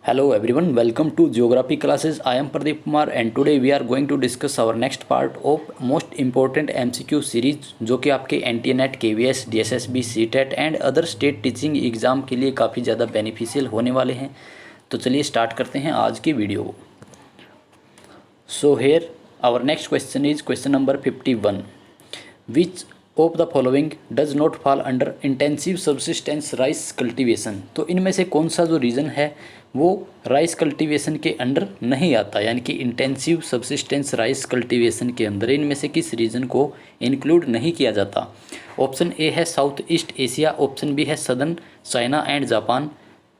Hello everyone, welcome to Geography classes. I am Pradeep Kumar and today we are going to discuss our next part of most important MCQ series जो कि आपके NT-NET, KVS, DSSB, CTET and other state teaching exam के लिए काफ़ी ज़्यादा beneficial होने वाले हैं। तो चलिए स्टार्ट करते हैं आज की वीडियो को। So here our next question is question number 51। Which of the following does not fall under intensive subsistence rice cultivation. तो इनमें से कौन सा जो रीज़न है वो राइस कल्टीवेशन के अंडर नहीं आता, यानी कि इंटेंसिव सबसिस्टेंस राइस कल्टीवेशन के अंदर इनमें से किस रीजन को इंक्लूड नहीं किया जाता। ऑप्शन ए है South East Asia, option B है southern China and Japan,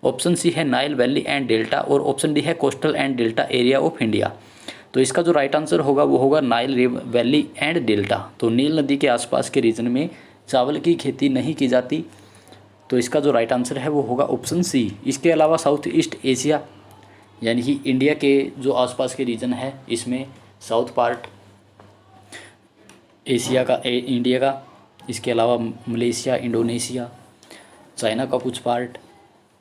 option C है नाइल वैली एंड डेल्टा और ऑप्शन डी है coastal and delta area of India. तो इसका जो राइट आंसर होगा वो होगा नाइल वैली एंड डेल्टा। तो नील नदी के आसपास के रीजन में चावल की खेती नहीं की जाती, तो इसका जो राइट आंसर है वो होगा ऑप्शन सी। इसके अलावा साउथ ईस्ट एशिया यानी कि इंडिया के जो आसपास के रीजन है इसमें साउथ पार्ट एशिया का इंडिया का, इसके अलावा मलेशिया, इंडोनेशिया, चाइना का कुछ पार्ट,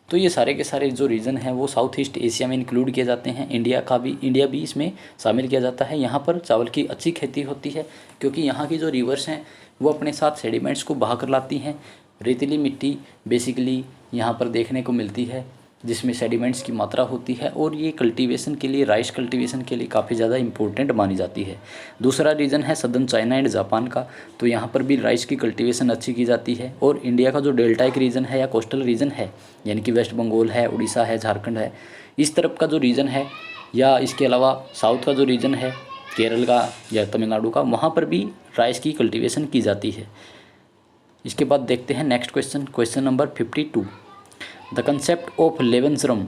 तो ये सारे के सारे जो रीजन हैं वो साउथ ईस्ट एशिया में इंक्लूड किए जाते हैं। इंडिया भी इसमें शामिल किया जाता है। यहाँ पर चावल की अच्छी खेती होती है क्योंकि यहाँ की जो रिवर्स हैं वो अपने साथ सेडिमेंट्स को बहा कर लाती हैं। रेतीली मिट्टी बेसिकली यहाँ पर देखने को मिलती है जिसमें सेडिमेंट्स की मात्रा होती है और ये कल्टीवेशन के लिए, राइस कल्टीवेशन के लिए काफ़ी ज़्यादा इंपॉर्टेंट मानी जाती है। दूसरा रीजन है सदर्न चाइना एंड जापान का, तो यहाँ पर भी राइस की कल्टीवेशन अच्छी की जाती है। और इंडिया का जो डेल्टाइक रीजन है या कोस्टल रीजन है यानी कि वेस्ट बंगाल है, उड़ीसा है, झारखंड है, इस तरफ का जो रीजन है, या इसके अलावा साउथ का जो रीजन है केरल का या तमिलनाडु का, वहाँ पर भी राइस की कल्टीवेशन की जाती है। इसके बाद देखते हैं next question, question number 52। The concept of lebensraum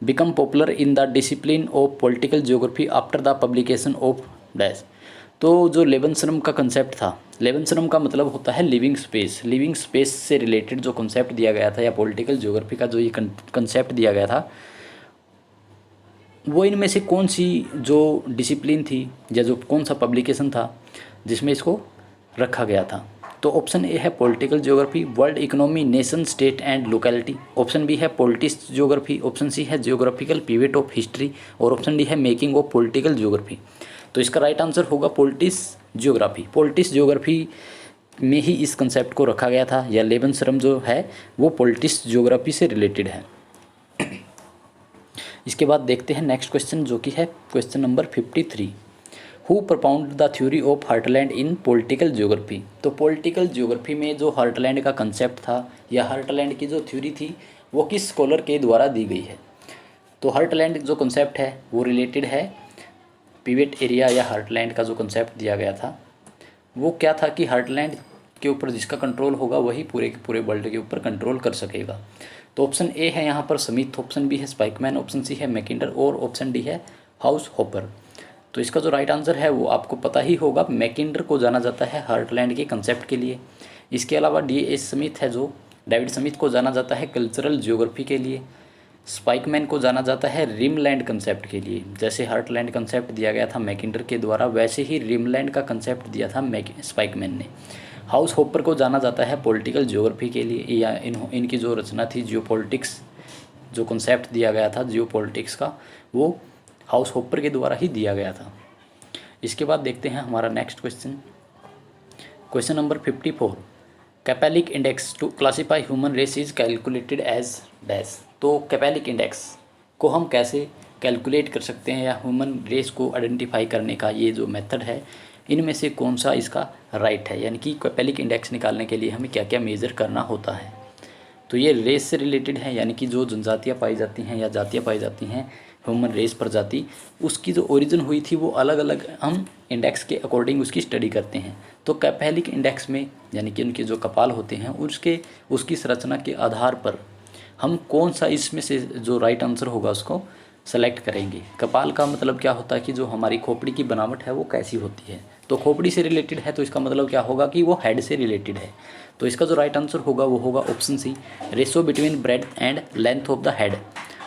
become popular in the discipline of political geography after the publication of dash. तो जो लेवेंसरम का कंसेप्ट था, लेवेंसरम का मतलब होता है लिविंग स्पेस। लिविंग स्पेस से रिलेटेड जो कंसेप्ट दिया गया था या पॉलिटिकल ज्योग्राफी का जो ये कंसेप्ट दिया गया था, वो इनमें से कौन सी जो डिसिप्लिन थी या जो कौन सा पब्लिकेशन था जिसमें इसको रखा गया था। तो ऑप्शन ए है political geography, world economy, nation, state and locality, option B है पॉलिटिक्स ज्योग्राफी, ऑप्शन सी है जियोग्राफिकल पिवट ऑफ हिस्ट्री और ऑप्शन डी है मेकिंग ऑफ पॉलिटिकल ज्योग्राफी। तो इसका राइट आंसर होगा पॉलिटिक्स ज्योग्राफी। पॉलिटिक्स ज्योग्राफी में ही इस कंसेप्ट को रखा गया था, या लेवेंसरम जो है वो पॉलिटिक्स ज्योग्राफी से रिलेटेड है। इसके बाद देखते हैं नेक्स्ट क्वेश्चन जो कि है question number 53। Who propound the theory of heartland in political geography. तो पॉलिटिकल ज्योग्राफी में जो हार्टलैंड का कंसेप्ट था या हार्टलैंड की जो थ्योरी थी वो किस स्कॉलर के द्वारा दी गई है। तो हार्टलैंड जो कंसेप्ट है वो रिलेटेड है पिवट एरिया, या हार्टलैंड का जो कंसेप्ट दिया गया था वो क्या था कि हार्टलैंड के ऊपर जिसका कंट्रोल होगा वही पूरे के पूरे वर्ल्ड के ऊपर कंट्रोल कर सकेगा। तो ऑप्शन ए है यहाँ पर स्मिथ, ऑप्शन बी है स्पाइकमैन, ऑप्शन सी है मैकिंडर और ऑप्शन डी है हाउस होपर। तो इसका जो राइट आंसर है वो आपको पता ही होगा, मैकिंडर को जाना जाता है हार्टलैंड के कंसेप्ट के लिए। इसके अलावा D.S. स्मिथ है जो डेविड स्मिथ को जाना जाता है कल्चरल ज्योग्राफी के लिए। स्पाइकमैन को जाना जाता है रिमलैंड कंसेप्ट के लिए। जैसे हार्टलैंड कंसेप्ट दिया गया था मैकिंडर के द्वारा, वैसे ही रिमलैंड का कंसेप्ट दिया था स्पाइकमैन ने। हाउस होपर को जाना जाता है पॉलिटिकल ज्योग्राफी के लिए, या इनकी जो रचना थी जियोपॉलिटिक्स, जो कंसेप्ट दिया गया था जियोपॉलिटिक्स का, वो हाउस होपर के द्वारा ही दिया गया था। इसके बाद देखते हैं हमारा next question, question number 54। Cephalic index to classify human race is calculated as dash. तो कैपेलिक इंडेक्स को हम कैसे कैलकुलेट कर सकते हैं या ह्यूमन रेस को आइडेंटिफाई करने का ये जो मेथड है, इनमें से कौन सा इसका राइट है, यानी कि कैपेलिक इंडेक्स निकालने के लिए हमें क्या क्या मेज़र करना होता है। तो ये रेस से रिलेटेड है, यानी कि जो जनजातियाँ पाई जाती हैं या जातियाँ पाई जाती हैं ह्यूमन रेस प्रजाति, उसकी जो ओरिजिन हुई थी वो अलग अलग हम इंडेक्स के अकॉर्डिंग उसकी स्टडी करते हैं। तो कैपेलिक इंडेक्स में यानी कि उनके जो कपाल होते हैं उसकी संरचना के आधार पर हम कौन सा इसमें से जो राइट आंसर होगा उसको सेलेक्ट करेंगे। कपाल का मतलब क्या होता है कि जो हमारी खोपड़ी की बनावट है वो कैसी होती है। तो खोपड़ी से रिलेटेड है तो इसका मतलब क्या होगा कि वो हेड से रिलेटेड है। तो इसका जो राइट आंसर होगा वो होगा option C, ratio between breadth and length of the head.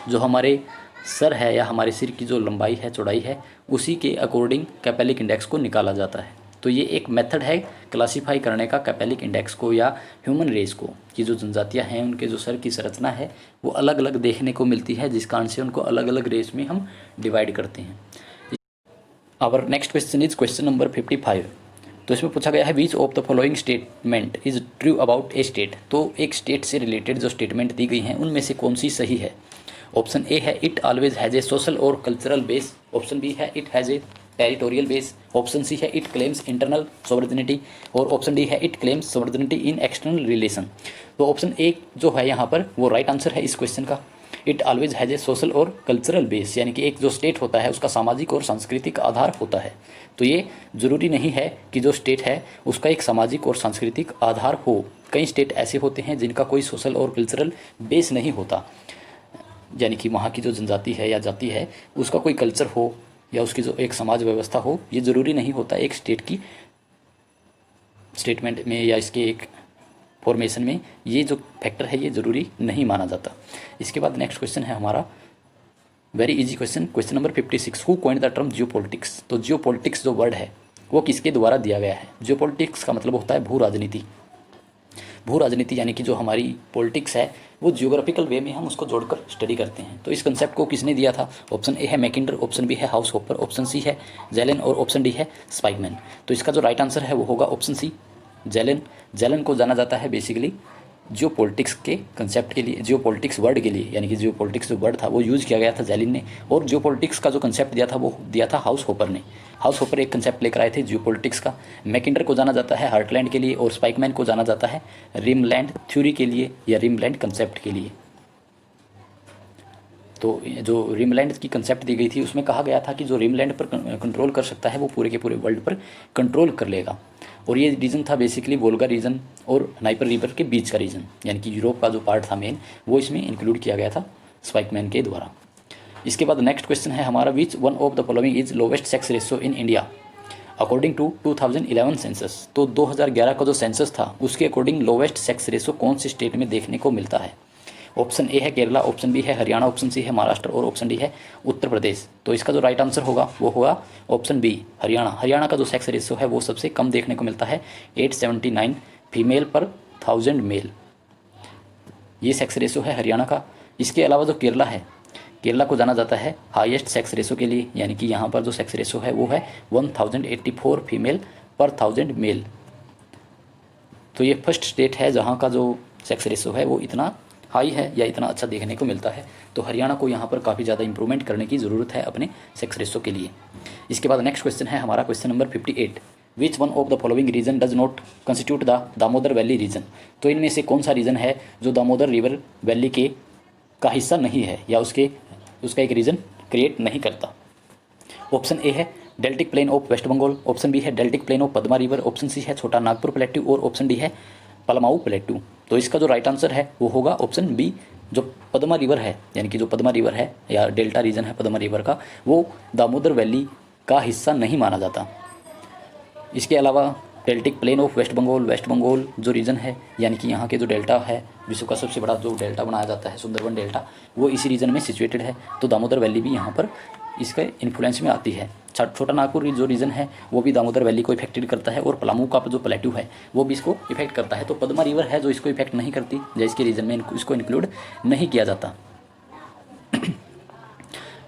जो हमारे सर है या हमारे सिर की जो लंबाई है, चौड़ाई है, उसी के अकॉर्डिंग कैपेलिक इंडेक्स को निकाला जाता है। तो ये एक मेथड है क्लासीफाई करने का कैपेलिक इंडेक्स को या ह्यूमन रेस को, कि जो जनजातियाँ हैं उनके जो सर की संरचना है वो अलग अलग देखने को मिलती है, जिस कारण से उनको अलग अलग रेस में हम डिवाइड करते हैं। Our next question is question number 55। तो इसमें पूछा गया है which of the following statement is true about a state. तो एक स्टेट से रिलेटेड जो स्टेटमेंट दी गई हैं उनमें से कौन सी सही है। ऑप्शन ए है it always has a social और कल्चरल बेस। ऑप्शन बी है it has a territorial base. Option C है इट क्लेम्स इंटरनल सॉवरेनिटी। और ऑप्शन डी है it claims sovereignty in external relation. तो ऑप्शन ए जो है यहाँ पर वो राइट आंसर है इस क्वेश्चन का। It always has a social और कल्चरल बेस, यानी कि एक जो स्टेट होता है उसका सामाजिक और सांस्कृतिक आधार होता है। तो ये ज़रूरी नहीं है कि जो स्टेट है उसका एक सामाजिक और सांस्कृतिक आधार हो। कई स्टेट ऐसे होते हैं जिनका कोई सोशल और कल्चरल बेस नहीं होता, यानी कि वहाँ की जो जनजाति है या जाति है उसका कोई कल्चर हो या उसकी जो एक समाज व्यवस्था हो, ये ज़रूरी नहीं होता एक स्टेट की स्टेटमेंट में या इसके एक फॉर्मेशन में। ये जो फैक्टर है ये ज़रूरी नहीं माना जाता। इसके बाद नेक्स्ट क्वेश्चन है हमारा very easy question, question number 56। Who coined the term geopolitics. तो जियोपॉलिटिक्स जो वर्ड है वो किसके द्वारा दिया गया है। जियोपॉलिटिक्स का मतलब होता है भू राजनीति। भू राजनीति यानी कि जो हमारी पॉलिटिक्स है वो जियोग्राफिकल वे में हम उसको जोड़कर स्टडी करते हैं। तो इस कंसेप्ट को किसने दिया था। ऑप्शन ए है मैकिंडर, ऑप्शन बी है हाउसहोपर, ऑप्शन सी है जेलन और ऑप्शन डी है स्पाइकमैन। तो इसका जो राइट आंसर है वो होगा ऑप्शन सी जेलन। जेलन को जाना जाता है बेसिकली जियोपॉलिटिक्स के कंसेप्ट के लिए, जियोपॉलिटिक्स वर्ड के लिए, यानी कि जियोपॉलिटिक्स जो वर्ड था वो यूज़ किया गया था जेलिन ने। और जियोपॉलिटिक्स का जो कंसेप्ट दिया था वो दिया था हाउसहोपर ने। हाउसहोपर एक कंसेप्ट लेकर आए थे जियोपॉलिटिक्स का। मैकिंडर को जाना जाता है हार्टलैंड के लिए और स्पाइकमैन को जाना जाता है रिमलैंड थ्योरी के लिए या रिमलैंड कंसेप्ट के लिए। तो जो रिमलैंड की कंसेप्ट दी गई थी उसमें कहा गया था कि जो रिमलैंड पर कंट्रोल कर सकता है वो पूरे के पूरे वर्ल्ड पर कंट्रोल कर लेगा। और ये रीजन था बेसिकली वोल्गा रीजन और नाइपर रिवर के बीच का रीजन, यानी कि यूरोप का जो पार्ट था मेन वो इसमें इंक्लूड किया गया था स्पाइकमैन के द्वारा। इसके बाद नेक्स्ट क्वेश्चन है हमारा which one of the following is lowest sex ratio in India according to 2011 census. तो 2011 का जो सेंसस था उसके अकॉर्डिंग लोवेस्ट सेक्स रेशियो कौन से स्टेट में देखने को मिलता है। ऑप्शन ए है केरला, ऑप्शन बी है हरियाणा, ऑप्शन सी है महाराष्ट्र और ऑप्शन डी है उत्तर प्रदेश। तो इसका जो राइट आंसर होगा वो होगा ऑप्शन बी हरियाणा। हरियाणा का जो सेक्स रेशियो है वो सबसे कम देखने को मिलता है 879 फीमेल पर 1000 मेल। ये सेक्स रेशियो है हरियाणा का। इसके अलावा जो केरला है, केरला को जाना जाता है हाईएस्ट सेक्स रेशियो के लिए, यानी कि यहाँ पर जो सेक्स रेशियो है वो है 1084 फीमेल पर 1000 मेल। तो ये फर्स्ट स्टेट है जहाँ का जो सेक्स रेशियो है वो इतना हाई है या इतना अच्छा देखने को मिलता है। तो हरियाणा को यहाँ पर काफ़ी ज़्यादा इंप्रूवमेंट करने की ज़रूरत है अपने सेक्स रेशियो के लिए। इसके बाद नेक्स्ट क्वेश्चन है हमारा question number 58। Which one of the following region does not constitute the Damodar valley region. तो इनमें से कौन सा रीजन है जो दामोदर रिवर वैली के का हिस्सा नहीं है या उसका एक रीजन क्रिएट नहीं करता। ऑप्शन ए है deltaic plain of waste Bengal, option B है deltaic plain of Padma river, option C है छोटा नागपुर प्लेट्यू और ऑप्शन डी है पलमाऊ प्लेट्यू। तो इसका जो राइट आंसर है वो होगा ऑप्शन बी जो पद्मा रिवर है, यानी कि जो पद्मा रिवर है या डेल्टा रीजन है पद्मा रिवर का वो दामोदर वैली का हिस्सा नहीं माना जाता। इसके अलावा deltaic plain of waste Bengal जो रीजन है, यानी कि यहाँ के जो डेल्टा है विश्व का सबसे बड़ा जो डेल्टा बनाया जाता है सुंदरबन डेल्टा, वो इसी रीजन में सिचुएटेड है। तो दामोदर वैली भी यहाँ पर इसके इन्फ्लुएंस में आती है। छोटा नागपुर जो रीजन है वो भी दामोदर वैली को इफेक्टेड करता है और पलामू का जो प्लेट्यू है वो भी इसको इफेक्ट करता है। तो पद्मा रिवर है जो इसको इफेक्ट नहीं करती या इसके रीजन में इसको इंक्लूड नहीं किया जाता।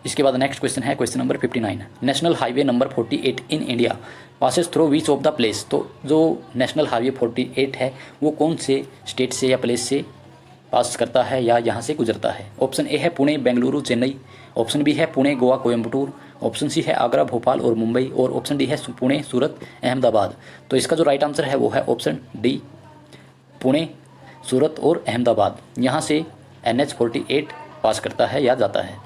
इसके बाद नेक्स्ट क्वेश्चन है question number 59। National highway number 48 in India passes through which of the place. तो जो नेशनल हाईवे 48 है वो कौन से स्टेट से या प्लेस से पास करता है या यहाँ से गुजरता है। ऑप्शन ए है पुणे बेंगलुरु चेन्नई, ऑप्शन बी है पुणे गोवा कोयम्बटूर, ऑप्शन सी है आगरा भोपाल और मुंबई और ऑप्शन डी है पुणे सूरत अहमदाबाद। तो इसका जो राइट आंसर है वो है ऑप्शन डी पुणे सूरत और अहमदाबाद। यहाँ से NH48 पास करता है या जाता है।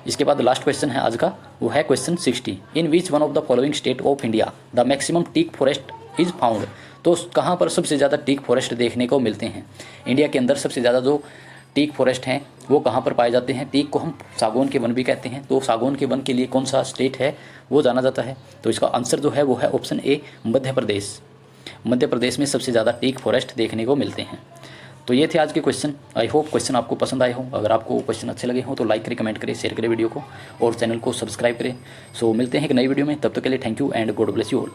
इसके बाद लास्ट क्वेश्चन है आज का, वो है question 60। In which one of the following state of India the maximum teak forest is found. तो कहाँ पर सबसे ज़्यादा टीक फॉरेस्ट देखने को मिलते हैं। इंडिया के अंदर सबसे ज़्यादा जो टीक फॉरेस्ट हैं वो कहाँ पर पाए जाते हैं। टीक को हम सागौन के वन भी कहते हैं। तो सागौन के वन के लिए कौन सा स्टेट है वो जाना जाता है। तो इसका आंसर जो है वो है ऑप्शन ए मध्य प्रदेश। मध्य प्रदेश में सबसे ज़्यादा टीक फॉरेस्ट देखने को मिलते हैं। तो ये थे आज के क्वेश्चन। आई होप क्वेश्चन आपको पसंद आए हों। अगर आपको क्वेश्चन अच्छे लगे हों तो लाइक करें, कमेंट करें, शेयर करें वीडियो को और चैनल को सब्सक्राइब करें। सो मिलते हैं एक नई वीडियो में, तब तक के लिए thank you and God bless you all.